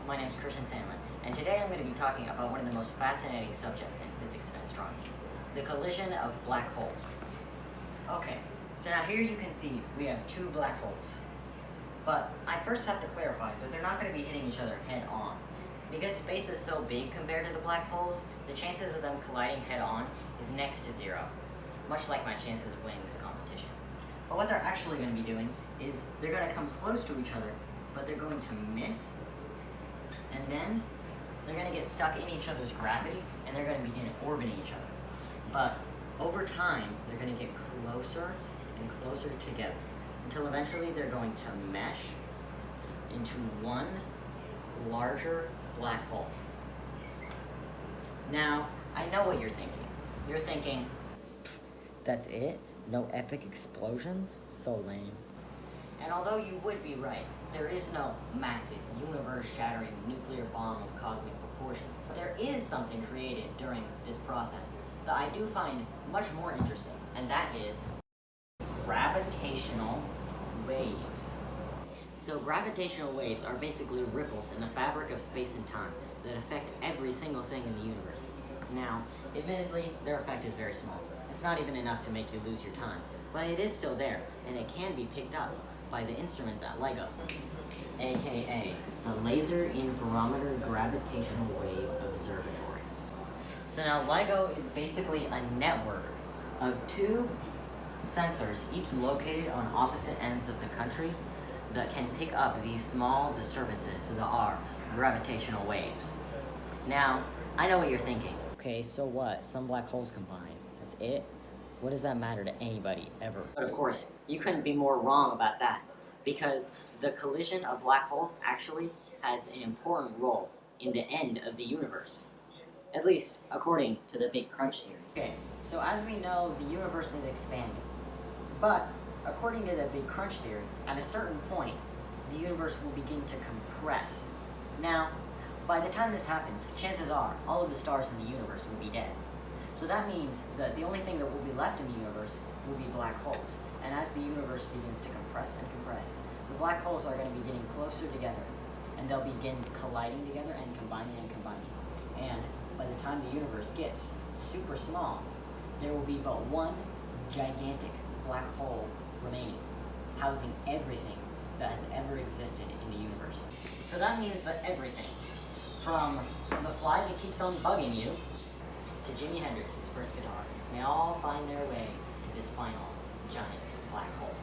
my name is Christian Sandlin, and today I'm going to be talking about one of the most fascinating subjects in physics and astronomy, the collision of black holes. Okay, so now here you can see we have two black holes, but I first have to clarify that they're not going to be hitting each other head on. Because space is so big compared to the black holes, the chances of them colliding head on is next to zero, much like my chances of winning this competition. But what they're actually going to be doing is they're going to come close to each other, but they're going to miss, and then they're going to get stuck in each other's gravity, and they're going to begin orbiting each other. But over time, they're going to get closer and closer together, until eventually they're going to mesh into one larger black hole. Now, I know what you're thinking. You're thinking, that's it? No epic explosions? So lame. And although you would be right, there is no massive, universe-shattering nuclear bomb of cosmic proportions. But there is something created during this process that I do find much more interesting, and that is gravitational waves. So gravitational waves are basically ripples in the fabric of space and time that affect every single thing in the universe. Now, admittedly, their effect is very small. It's not even enough to make you lose your time, but it is still there, and it can be picked up by the instruments at LIGO, aka the Laser Interferometer Gravitational Wave Observatory. So now LIGO is basically a network of two sensors, each located on opposite ends of the country, that can pick up these small disturbances that are gravitational waves. Now, I know what you're thinking. Okay, so what? Some black holes combine. That's it? What does that matter to anybody, ever? But of course, you couldn't be more wrong about that, because the collision of black holes actually has an important role in the end of the universe. At least, according to the Big Crunch theory. Okay, so as we know, the universe is expanding. But according to the Big Crunch theory, at a certain point, the universe will begin to compress. Now, by the time this happens, chances are all of the stars in the universe will be dead. So that means that the only thing that will be left in the universe will be black holes. And as the universe begins to compress and compress, the black holes are going to be getting closer together, and they'll begin colliding together and combining and combining. And by the time the universe gets super small, there will be but one gigantic black hole remaining, housing everything that has ever existed in the universe. So that means that everything, from the fly that keeps on bugging you, to Jimi Hendrix's first guitar, may all find their way to this final giant black hole.